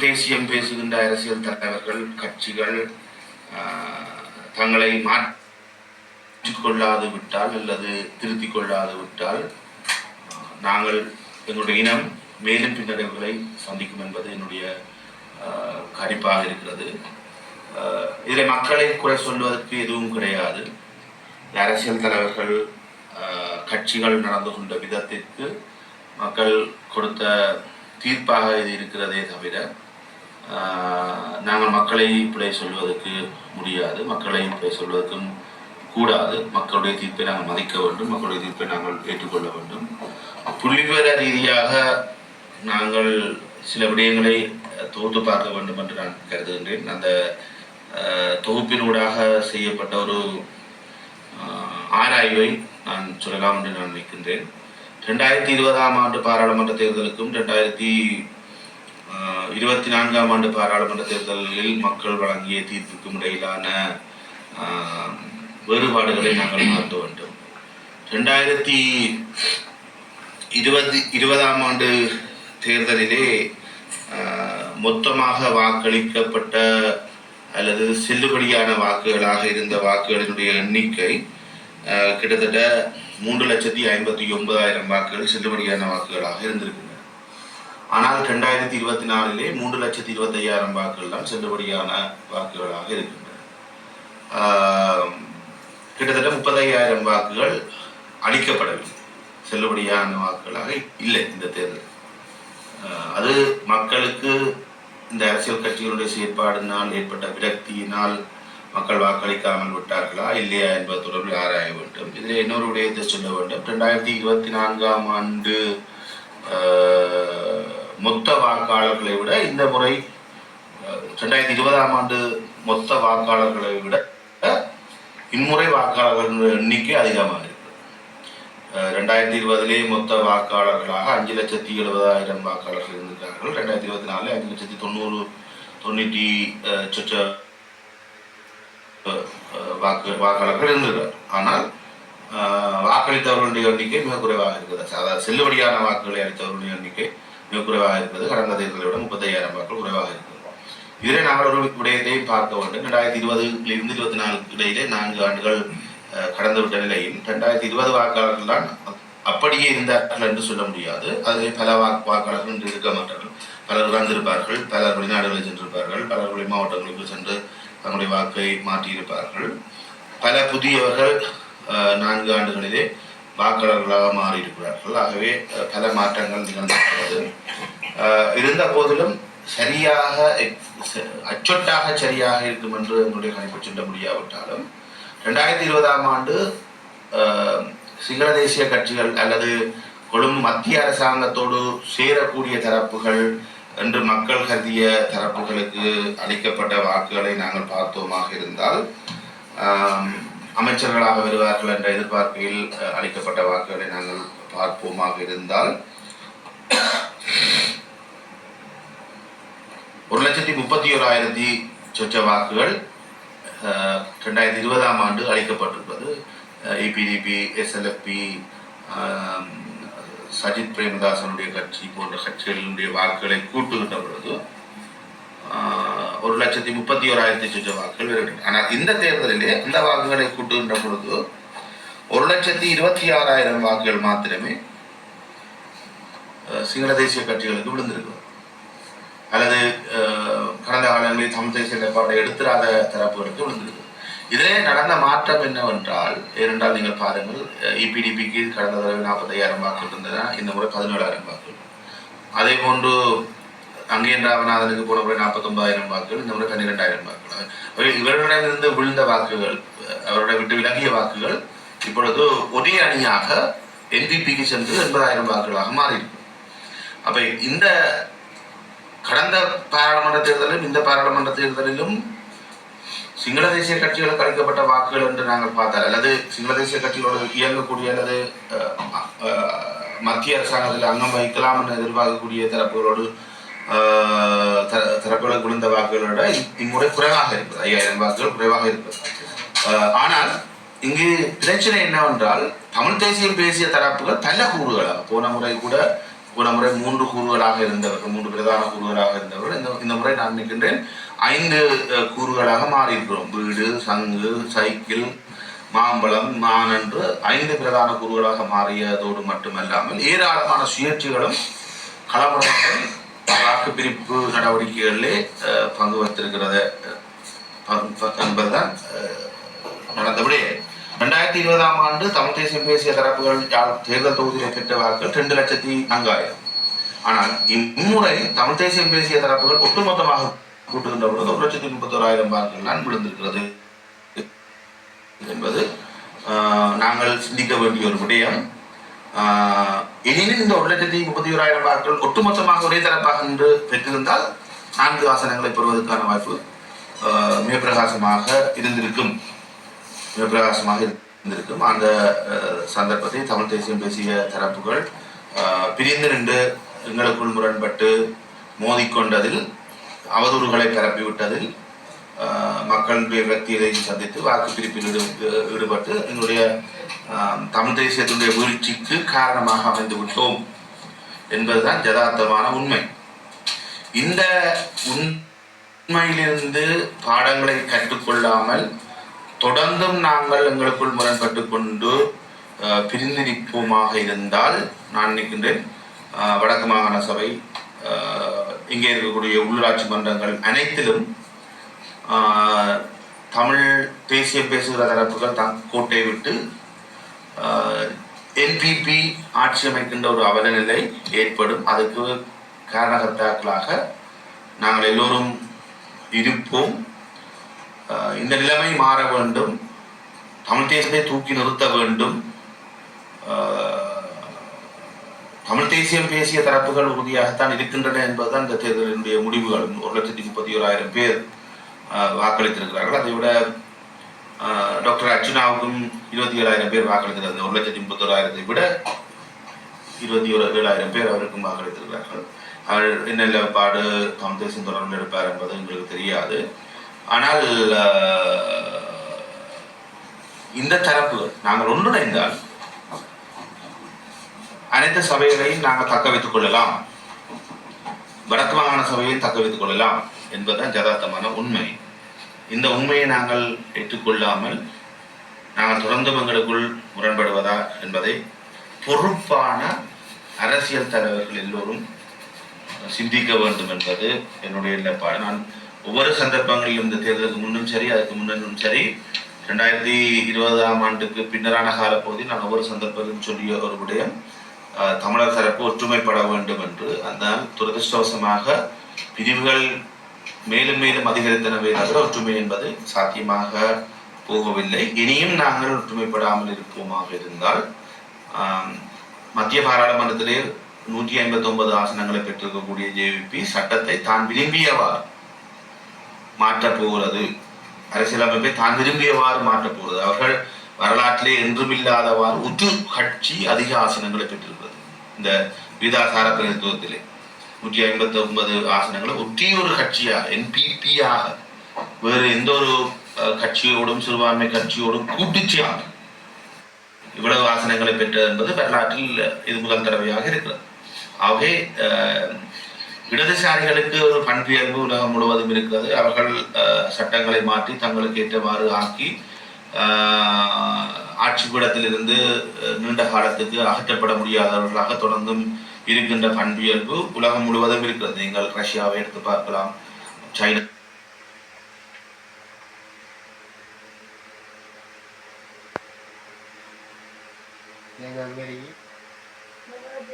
தேசியம் பேசுகின்ற அரசியல் தலைவர்கள் கட்சிகள் தங்களை மாற்றிக்கொள்ளாது விட்டால் அல்லது திருத்திக் கொள்ளாது விட்டால் நாங்கள் எங்களுடைய இனம் மேலும் பின்னடைவுகளை சந்திக்கும் என்பது என்னுடைய கணிப்பாக இருக்கிறது. இதில் மக்களை குறை சொல்வதற்கு எதுவும் கிடையாது. அரசியல் தலைவர்கள் கட்சிகள் நடந்து கொண்ட விதத்திற்கு மக்கள் கொடுத்த தீர்ப்பாக இது இருக்கிறதே தவிர நாங்கள் மக்களை இப்படி சொல்வதற்கு முடியாது, மக்களை இப்படி சொல்வதற்கும் கூடாது. மக்களுடைய தீர்ப்பை நாங்கள் மதிக்க வேண்டும், மக்களுடைய தீர்ப்பை நாங்கள் ஏற்றுக்கொள்ள வேண்டும். புள்ளிவிவர ரீதியாக நாங்கள் சில விடயங்களை தொகுத்து பார்க்க வேண்டும் என்று நான் கருதுகின்றேன். அந்த தொகுப்பினூடாக செய்யப்பட்ட ஒரு ஆராய்வை நான் சொல்லலாம் என்று நான் நினைக்கின்றேன். 2020ஆம் ஆண்டு பாராளுமன்ற தேர்தலுக்கும் 2024ஆம் ஆண்டு பாராளுமன்ற தேர்தலில் மக்கள் வழங்கிய தீர்ப்புக்கும் இடையிலான வேறுபாடுகளை நாங்கள் மாற்ற வேண்டும். 2020ஆம் ஆண்டு தேர்தலிலே மொத்தமாக வாக்களிக்கப்பட்ட அல்லது செல்லுபடியான வாக்குகளாக இருந்த வாக்குகளினுடைய எண்ணிக்கை கிட்டத்தட்ட 3,59,000 வாக்குகள் செல்லுபடியான வாக்குகளாக இருந்திருக்கின்றன. ஆனால் 2024 3,25,000 வாக்குகள் தான் செல்லுபடியான வாக்குகளாக இருக்கின்றன. கிட்டத்தட்ட 35,000 வாக்குகள் அளிக்கப்படவில்லை, செல்லுபடியான வாக்குகளாக இல்லை இந்த தேர்தல். அது மக்களுக்கு இந்த அரசியல் கட்சிகளுடைய செயற்பாடினால் ஏற்பட்ட விரக்தியினால் மக்கள் வாக்களிக்காமல் விட்டார்களா இல்லையா என்பது தொடர்பில் ஆராய வேண்டும். இதில் இன்னொரு விடயத்தை சொல்ல வேண்டும். 2024ஆம் ஆண்டு மொத்த வாக்காளர்களை விட இந்த முறை 2020ஆம் ஆண்டு மொத்த வாக்காளர்களை விட இம்முறை வாக்காளர்கள் எண்ணிக்கை அதிகமாக இருக்கிறது. 2020 மொத்த வாக்காளர்களாக 5,70,000 வாக்காளர்கள் இருந்திருக்கிறார்கள். 2024 5,90,000 வாக்காளர்கள் இருந்திருக்கிறார். ஆனால் வாக்களித்தவர்களுடைய எண்ணிக்கை மிக குறைவாக இருக்கிறது. அதாவது செல்லுபடியான வாக்குகளை அளித்தவர்களுடைய எண்ணிக்கை மிக குறைவாக இருக்கிறது. கடந்த தேர்தலை விட 35,000 வாக்குகள் குறைவாக இருக்கிறது. இதில் நாங்கள் ஒரு விடயத்தையும் பார்க்க வேண்டும். 2020 24 இடையிலே 4 ஆண்டுகள் கடந்துவிட்ட நிலையில் 2020 வாக்காளர்கள் தான் அப்படியே இருந்தார்கள் என்று சொல்ல முடியாது. அதில் பல வாக்காளர்கள் இன்று இருக்க மாட்டார்கள். பலர் இறந்திருப்பார்கள், பலர் வெளிநாடுகளில் சென்றிருப்பார்கள், பலர் வெளி மாவட்டங்களுக்கு சென்று தங்களுடைய வாக்கை மாற்றியிருப்பார்கள். பல புதியவர்கள் 4 ஆண்டுகளிலே வாக்காளர்களாக மாறியிருக்கிறார்கள். ஆகவே பல மாற்றங்கள் நிகழ்ந்திருக்கிறது. இருந்த போதிலும் சரியாக அச்சொட்டாக சரியாக இருக்கும் என்று என்னுடைய கணிப்பு சொல்ல முடியாவிட்டாலும் 2020ஆம் ஆண்டு சிங்கள தேசிய கட்சிகள் அல்லது கொழும்பு மத்திய அரசாங்கத்தோடு சேரக்கூடிய தரப்புகள் என்று மக்கள் கருதிய தரப்புகளுக்கு அளிக்கப்பட்ட வாக்குகளை நாங்கள் பார்த்தோமாக இருந்தால் அமைச்சர்களாக வருவார்கள் என்ற எதிர்பார்ப்பில் அளிக்கப்பட்ட வாக்குகளை நாங்கள் பார்ப்போமாக இருந்தால் 1,31,000 சொச்ச வாக்குகள் 2020ஆம் ஆண்டு அளிக்கப்பட்டிருப்பது. EPDP, SLFP, சஜித் பிரேமதாசனுடைய கட்சி போன்ற கட்சிகளினுடைய வாக்குகளை கூட்டுகின்ற பொழுது 1,31,000 சொச்ச வாக்குகள் வருகின்றன. ஆனால் இந்த தேர்தலிலே அந்த வாக்குகளை கூட்டுகின்ற பொழுது 1,26,000 வாக்குகள் மாத்திரமே சிங்கள தேசிய கட்சிகளுக்கு விழுந்திருக்கும். அல்லது கடந்த காலங்களில் தமிழ் தேசிய நிலைப்பாட்டை எடுத்துராத தரப்புகளுக்கு விழுந்திருக்கு. இதிலே நடந்த மாற்றம் என்னவென்றால், ஏனென்றால் நீங்கள் பாருங்கள், EPDPக்கு கடந்த தடவை 40,000 வாக்குகள் இருந்தன, இந்த முறை 17,000 வாக்குகள். அதே போன்று அங்கேன் ராமநாதனுக்கு போன முறை 49,000 வாக்குகள், இந்த முறை 12,000 வாக்குகள். இவர்களிடமிருந்து விழுந்த வாக்குகள், அவருடைய விட்டு விலகிய வாக்குகள் இப்பொழுது ஒரே அணியாக NPPக்கு சென்று 80,000 வாக்குகளாக மாறியிருக்கு. அப்ப இந்த கடந்த பாராளுமன்ற தேர்தலிலும் இந்த பாராளுமன்ற தேர்தலிலும் சிங்கள தேசிய கட்சிகளுக்கு அளிக்கப்பட்ட வாக்குகள் என்று நாங்கள் பார்த்தால், அல்லது சிங்கள தேசிய கட்சிகளோடு இயங்கக்கூடிய அல்லது மத்திய அரசாங்கத்தில் அங்கம் வகிக்கலாம் என்று எதிர்பார்க்கக்கூடிய தரப்புகளோடு தரப்புகளுக்கு விழுந்த வாக்குகளோட இம்முறை குறைவாக இருக்கிறது. 5,000 வாக்குகள் குறைவாக இருக்கிறது. ஆனால் இங்கு பிரச்சனை என்னவென்றால், தமிழ் தேசியம் பேசிய தரப்புகள் பல கூறுகளாக, போன முறை கூட போன முறை 3 கூறுகளாக இருந்தவர்கள், 3 பிரதான கூறுகளாக இருந்தவர்கள் இந்த முறை நான் நிற்கின்றேன் 5 கூறுகளாக மாறியிருக்கிறோம். வீடு, சங்கு, சைக்கிள், மாம்பழம், மான் என்று 5 பிரதான கூறுகளாக மாறியதோடு மட்டுமல்லாமல் ஏராளமான சுயேட்சைகளும் களமுறைகளும் வாக்கு பிரிப்பு நடவடிக்கைகளிலே பங்கு வைத்திருக்கிறது என்பதுதான் நடந்தபடி. 2020ஆம் ஆண்டு தமிழ் தேசியம் பேசிய தரப்புகள் தேர்தல் தொகுதியில் பெற்ற வாக்குகள் 2,04,000. ஆனால் இம்முறை தமிழ் தேசியம் பேசிய தரப்புகள் ஒட்டுமொத்தமாக கூட்டுகின்ற பொழுது 1,31,000 வாக்குகள் தான் விழுந்திருக்கிறது என்பது நாங்கள் சிந்திக்க வேண்டிய ஒரு விடயம். எனினும் இந்த 1,31,000 வாக்குகள் ஒட்டுமொத்தமாக ஒரே தரப்பாக என்று பெற்றிருந்தால் 4 ஆசனங்களை பெறுவதற்கான வாய்ப்பு மிக பிரகாசமாக இருந்திருக்கும். அந்த சந்தர்ப்பத்தை தமிழ் தேசியம் பேசிய தரப்புகள் பிரிந்து நின்று எங்களுக்குள் முரண்பட்டு மோதிக்கொண்டதில், அவதூறுகளை பரப்பிவிட்டதில், மக்களுடைய விரக்தியை சந்தித்து வாக்கு பிரிப்பில் ஈடுபட்டு எங்களுடைய தமிழ் தேசியத்தினுடைய வீழ்ச்சிக்கு காரணமாக அமைந்து விட்டோம் என்பதுதான் யதார்த்தமான உண்மை. இந்த உண்மையிலிருந்து பாடங்களை கற்றுக்கொள்ளாமல் தொடர்ந்தும் நாங்கள் எங்களுக்குள் முரண்பட்டு கொண்டு பிரிந்து நிற்போமாக இருந்தால், நான் நினைக்கின்றேன் வடக்கு மாகாண சபை, இங்கே இருக்கக்கூடிய உள்ளாட்சி மன்றங்கள் அனைத்திலும் தமிழ் தேசியம் பேசுகிற தரப்புகள் கோட்டை விட்டு என்பிபி ஆட்சி அமைக்கின்ற ஒரு அவல நிலை ஏற்படும். அதுக்கு காரணகர்த்தாக்களாக நாங்கள் எல்லோரும் இருப்போம். இந்த நிலைமை மாற வேண்டும். தமிழ் தேசியத்தை தூக்கி நிறுத்த வேண்டும். தமிழ் தேசியம் பேசிய தரப்புகள் உறுதியாகத்தான் இருக்கின்றன என்பதுதான் இந்த தேர்தலினுடைய முடிவுகள். 1,31,000 பேர் வாக்களித்திருக்கிறார்கள். அதை விட டாக்டர் அர்ச்சுனாவுக்கும் 27,000 பேர் வாக்களித்திருக்கிறார்கள். 1,31,000 விட 27,000 பேர் அவருக்கும் வாக்களித்திருக்கிறார்கள். அவர் என்ன நிலைப்பாடு தமிழ் தேசியம் தொடர்பில் எடுப்பார் என்பது எங்களுக்கு தெரியாது. ஆனால் இந்த தரப்புகள் நாங்கள் ஒன்றிணைந்தால் அனைத்து சபைகளையும் நாங்கள் தக்க வைத்துக் கொள்ளலாம், வடக்கு மாகாண சபையையும் தக்க வைத்துக் கொள்ளலாம் என்பதுதான் யதார்த்தமான உண்மை. இந்த உண்மையை நாங்கள் ஏற்றுக்கொள்ளாமல் நாங்கள் தொடர்ந்து எங்களுக்குள் முரண்படுவதா என்பதை பொறுப்பான அரசியல் தலைவர்கள் எல்லோரும் சிந்திக்க வேண்டும் என்பது என்னுடைய நிலைப்பாடு. நான் ஒவ்வொரு சந்தர்ப்பங்களிலும் இந்த தேர்தலுக்கு முன்னும் சரி, அதுக்கு முன்னும் சரி, 2020ஆம் ஆண்டுக்கு பின்னரான காலப்பகுதியில் நான் ஒவ்வொரு சந்தர்ப்பத்திலும் சொல்லிய ஒரு விடயம், தமிழர் தரப்பு ஒற்றுமைப்பட வேண்டும் என்று. அதனால் துரதிருஷ்டவசமாக பிரிவுகள் மேலும் மேலும் அதிகரித்தனவே தவிர ஒற்றுமை என்பது சாத்தியமாக போகவில்லை. இனியும் நாங்கள் ஒற்றுமைப்படாமல் இருப்போமாக இருந்தால் மத்திய பாராளுமன்றத்திலே 159 ஆசனங்களை பெற்றிருக்கக்கூடிய ஜேவிபி சட்டத்தை தான் விரும்பியவாறு மாற்றப் போகிறது, அரசியலமைப்பை தான் விரும்பியவாறு மாற்றப் போகிறது. அவர்கள் வரலாற்றிலே என்றுமில்லாதவாறு ஒற்று கட்சி அதிக ஆசனங்களை பெற்றிருக்கிறது. இந்த விகிதாசார பிரதித்துவத்திலே 159 ஆசனங்களை ஒற்றியொரு கட்சியாக, என்பிபியாக, வேறு எந்த ஒரு கட்சியோடும் சிறுபான்மை கட்சியோடும் கூட்டுச்சியாக இவ்வளவு ஆசனங்களை பெற்றது என்பது வரலாற்றில் இது முதல் தடவையாக இருக்கிறது. ஆகவே இடதுசாரிகளுக்கு ஒரு பண்பியல்பு உலகம் முழுவதும் இருக்கிறது. அவர்கள் சட்டங்களை மாற்றி தங்களுக்கு ஏற்றவாறு ஆக்கி ஆட்சி பீடத்திலிருந்து நீண்ட காலத்துக்கு அகற்றப்பட முடியாதவர்களாக தொடர்ந்தும் இருக்கின்ற பண்பியல்பு உலகம் முழுவதும் இருக்கிறது. நீங்கள் ரஷ்யாவை எடுத்து பார்க்கலாம், சைனா,